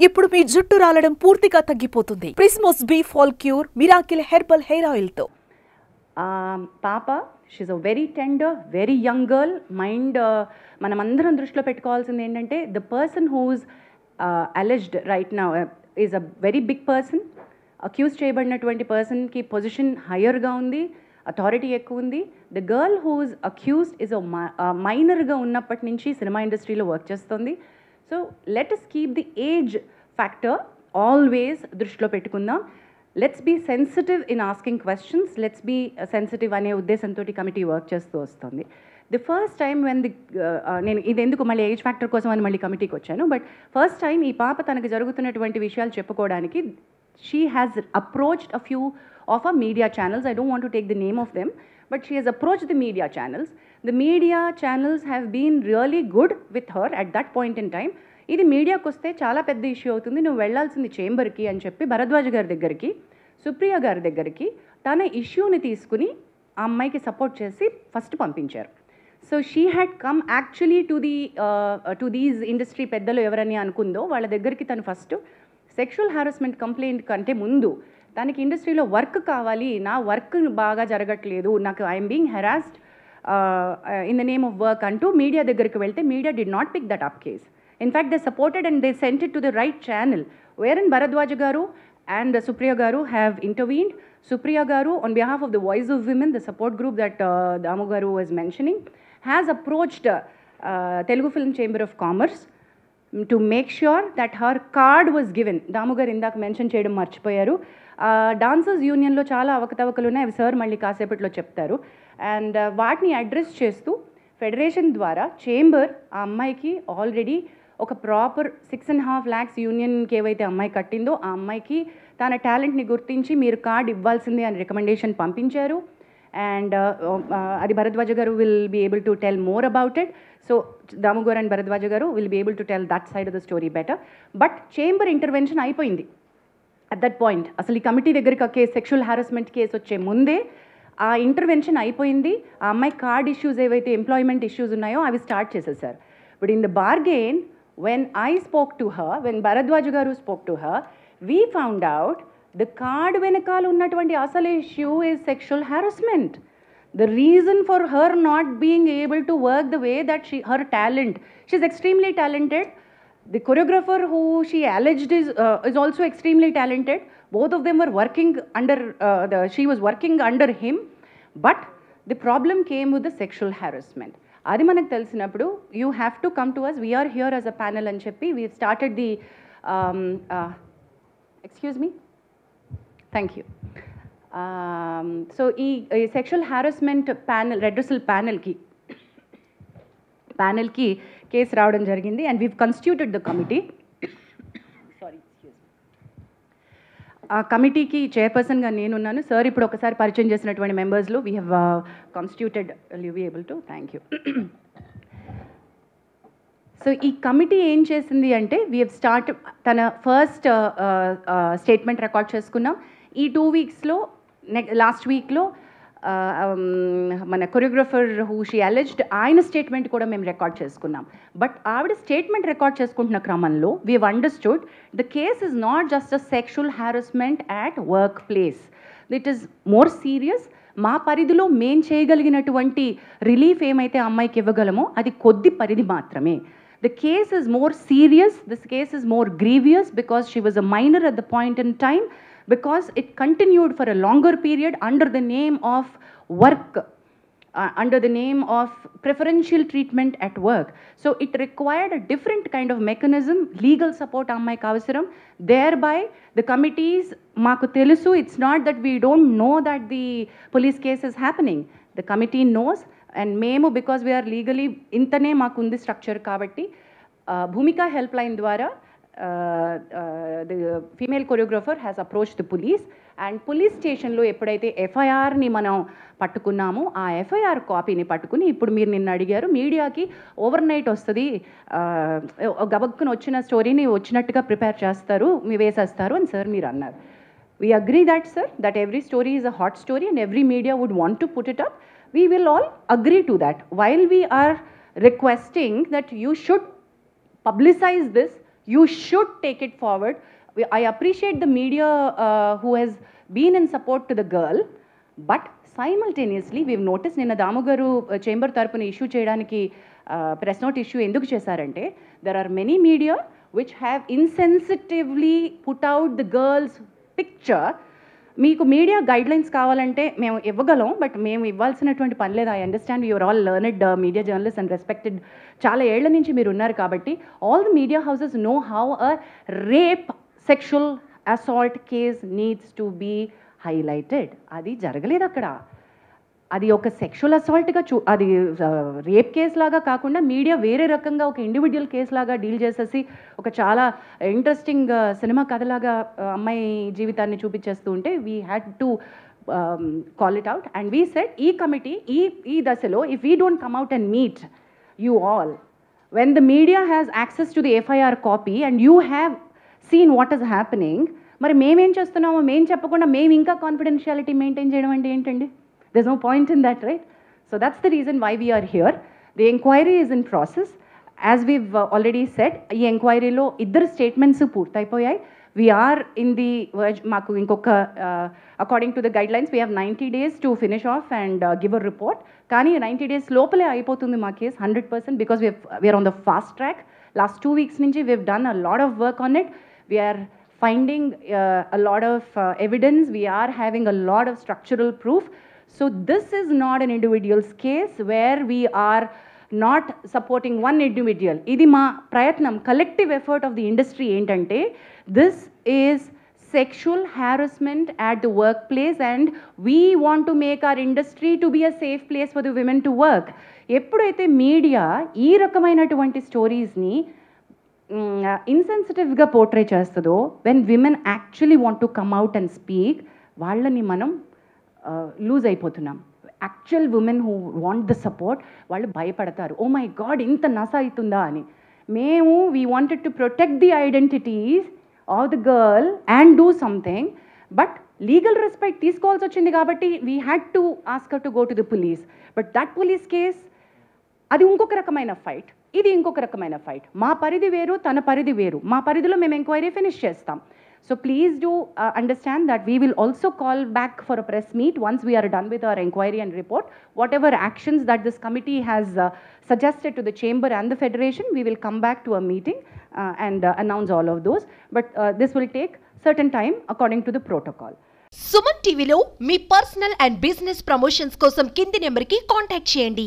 ఇప్పుడు మీ జుట్టు రాలడం పూర్తిగా తగ్గిపోతుంది. Prismos be fall cure miracle herbal hair oil తో. పాప she's a very tender, very young girl. Mind మనమందరం దృష్టిలో పెట్టుకోవాల్సింది ఏంటంటే the person whose alleged right now is a very big person. Accuse చేయబడినటువంటి పర్సన్కి పొజిషన్ హయ్యర్గా ఉంది, అథారిటీ ఎక్కువ ఉంది. ద గర్ల్ హూజ్ అక్యూజ్డ్ ఈజ్ మైనర్గా ఉన్నప్పటి నుంచి సినిమా ఇండస్ట్రీలో వర్క్ చేస్తుంది. So let us keep the age factor always దృష్టిలో పెట్టుకుందాం. Let's be sensitive in asking questions, let's be sensitive అనే ఉద్దేశంతో కమిటీ వర్క్ చేస్తూ వస్తుంది. ది ఫస్ట్ టైం వెన్ నేను ఇది ఎందుకు మళ్ళీ ఏజ్ ఫ్యాక్టర్ కోసం అని మళ్ళీ కమిటీకి వచ్చాను, బట్ ఫస్ట్ టైం ఈ పాప తనకు జరుగుతున్నటువంటి విషయాలు చెప్పుకోవడానికి she has approached a few of our media channels. I don't want to take the name of them, but she has approached the media channels. The media channels have been really good with her at that point in time. ఇది మీడియాకి వస్తే చాలా పెద్ద issue అవుతుంది, నువ్వు వెళ్లాల్సింది చేంబర్కి అని చెప్పి భరద్వాజ్ గారి దగ్గరికి, సుప్రియ గారి దగ్గరికి తన ఇష్యూని తీసుకుని ఆ అమ్మాయికి సపోర్ట్ చేసి ఫస్ట్ పంపించారు. So she had come actually to these industry పెద్దలు ఎవరని అనుకుందో వాళ్ళ దగ్గరికి తను ఫస్ట్ సెక్షువల్ హారాస్మెంట్ కంప్లైంట్ కంటే ముందు తనకి ఇండస్ట్రీలో వర్క్ కావాలి, నా వర్క్ బాగా జరగట్లేదు, నాకు I'm being harassed in the name of work అంటూ మీడియా దగ్గరికి వెళ్తే media did not pick that up case. In fact they supported and they sent it to the right channel వేరన్ భరద్వాజ్ గారు and Supriya Garu have intervened. Supriya Garu, on behalf of the Voice of Women, the support group that Damu Garu was mentioning, has approached Telugu Film Chamber of Commerce to make sure that her card was given. Damu Garu indak mention cheyadam marchipoyaru. Dancers Union lo chala avakatavakalu unnai, avi sir malli kasepatlo cheptaru. And vaatni address chestu federation ద్వారా chamber ఆ అమ్మాయికి already ఒక proper 6.5 lakhs యూనియన్కి ఏవైతే అమ్మాయి కట్టిందో ఆ అమ్మాయికి తన టాలెంట్ని గుర్తించి మీరు కార్డ్ ఇవ్వాల్సిందే అని రికమెండేషన్ పంపించారు. అండ్ అది భరద్వాజ గారు will be able to tell more about it. So Damu గారు అండ్ భరద్వాజ గారు will be able to tell that side of the story better. But chamber intervention అయిపోయింది అట్ దట్ పాయింట్. అసలు ఈ కమిటీ దగ్గరికి ఆ కేసు, సెక్షువల్ హారాస్మెంట్ కేసు వచ్చే ముందే ఆ ఇంటర్వెన్షన్ అయిపోయింది. ఆ అమ్మాయి కార్డ్ ఇష్యూస్ ఏవైతే ఎంప్లాయ్మెంట్ ఇష్యూస్ ఉన్నాయో అవి స్టార్ట్ చేసేసారు. But in the bargain when I spoke to her, when Bharadwaj Garu spoke to her, we found out the card venakal unnatuvanti asal issue is sexual harassment. The reason for her not being able to work the way that her talent, she's extremely talented. The choreographer who she alleged is also extremely talented. Both of them were working under she was working under him, but the problem came with the sexual harassment. అది మనకు తెలిసినప్పుడు you have to come to us, we're here as a panel అని చెప్పి we started the excuse me thank you. So ఈ sexual harassment panel redressal ప్యానల్కి case రావడం జరిగింది. And we've constituted the committee. ఆ కమిటీకి చైర్పర్సన్గా నేనున్నాను. సార్ ఇప్పుడు ఒకసారి పరిచయం చేసినటువంటి మెంబర్స్లో we have constituted, you be able to, thank you. So ఈ కమిటీ ఏం చేసింది అంటే వీ హ్యావ్ స్టార్ట్ తన ఫస్ట్ స్టేట్మెంట్ రికార్డ్ చేసుకున్నాం. ఈ 2 weeksలో లాస్ట్ వీక్లో మన కొరియోగ్రఫర్ హూ షీ అలెజ్డ్ ఆయన స్టేట్మెంట్ కూడా మేము రికార్డ్ చేసుకున్నాం. బట్ ఆవిడ స్టేట్మెంట్ రికార్డ్ చేసుకుంటున్న క్రమంలో we have understood the case is not just a sexual harassment at work place, it is more serious. మా పరిధిలో మేం చేయగలిగినటువంటి రిలీఫ్ ఏమైతే అమ్మాయికి ఇవ్వగలమో అది కొద్ది పరిధి మాత్రమే. The case is more serious, this case is more grievous because she was a minor at the point in time, because it continued for a longer period under the name of work, under the name of preferential treatment at work. So it required a different kind of mechanism, legal support ammaiki avasaram. Thereby the committees maaku telusu, it's not that we don't know that the police case is happening. The committee knows, and మేము because we are legally ఇంతనే మాకుంది structure కాబట్టి భూమిక help line ద్వారా the female choreographer has approach the police. And police స్టేషన్లో ఎప్పుడైతే ఎఫ్ఐఆర్ని మనం పట్టుకున్నామో ఆ FIR కాపీని పట్టుకుని ఇప్పుడు మీరు నిన్న అడిగారు మీడియాకి ఓవర్ నైట్ వస్తుంది, గబక్కున వచ్చిన స్టోరీని వచ్చినట్టుగా ప్రిపేర్ చేస్తారు, వేసేస్తారు అని సార్ మీరు అన్నారు. We agree that, sir, that every story is a hot story and every media would want to put it up. We will all agree to that. While we are requesting that you should publicize this, You should take it forward. I appreciate the media who has been in support to the girl, but simultaneously we've noticed నిన్న దాము గారు chamber తరపున issue చేయడానికి press note issue ఎందుకు చేశారంటే there are many media which have insensitively put out the girl's picture. మీకు media guidelines కావాలంటే మేము ఇవ్వగలం, బట్ మేము ఇవ్వాల్సినటువంటి పని లేదు. I understand you're all learned media journalist and respected, చాలా ఏళ్ల నుంచి మీరు ఉన్నారు కాబట్టి all the media houses know how a rape sexual assault case needs to be highlighted. అది జరగలేదు అక్కడ. అది ఒక సెక్షువల్ అసాల్ట్గా అది రేప్ కేసు లాగా కాకుండా మీడియా వేరే రకంగా ఒక ఇండివిజువల్ కేసు లాగా డీల్ చేసేసి ఒక చాలా ఇంట్రెస్టింగ్ సినిమా కథలాగా అమ్మాయి జీవితాన్ని చూపించేస్తూ ఉంటే we had to call it out and we said ఈ కమిటీ ఈ దశలో if we don't come out and meet you all when the media has access to the FIR copy and you have seen what is happening, మరి మేమేం చేస్తున్నామో మేము చెప్పకుండా మేము ఇంకా కాన్ఫిడెన్షియాలిటీ మెయింటైన్ చేయడం అంటే ఏంటండి? There's no point in that, right? So that's the reason why we are here. The inquiry is in process. As we've already said, ఈ ఎంక్వైరీలో ఇద్దరు statements పూర్తయిపోయాయి. We are in the verge, మాకు ఇంకొక according to the guidelines, we have 90 days to finish off and give a report. కానీ 90 days లోపలే అయిపోతుంది మా case 100% because we are on the fast track. Last 2 weeks నుంచి we've done a lot of work on it. We are finding a lot of evidence. We are having a lot of structural proof. So this is not an individual's case where we are not supporting one individual. Idi ma prayatnam, collective effort of the industry entante, this is sexual harassment at the workplace and we want to make our industry to be a safe place for the women to work. Eppudaithe media ee rakamainatuvanti stories ni insensitive ga portray chestado, when women actually want to come out and speak, vallani manam lose అయిపోతున్నాం. Actual women who want the support వాళ్ళు భయపడతారు, oh my God ఇంత నస అవుతుందా అని. మేము we wanted to protect the identities of the girl and do something, but legal respect తీసుకోవాల్సి వచ్చింది కాబట్టి we had to ask her to go to the police. But that police case అది ఇంకొక రకమైన ఫైట్, ఇది ఇంకొక రకమైన ఫైట్. మా పరిధి వేరు, తన పరిధి వేరు. మా పరిధిలో మేము ఎంక్వైరీ ఫినిష్ చేస్తాం. So please do understand that we will also call back for a press meet once we are done with our inquiry and report. Whatever actions that this committee has suggested to the chamber and the federation, we will come back to a meeting and announce all of those. But this will take certain time according to the protocol. Suman టీవీలో మీ personal and business promotions కోసం కింది నెంబర్కి contact చేయండి.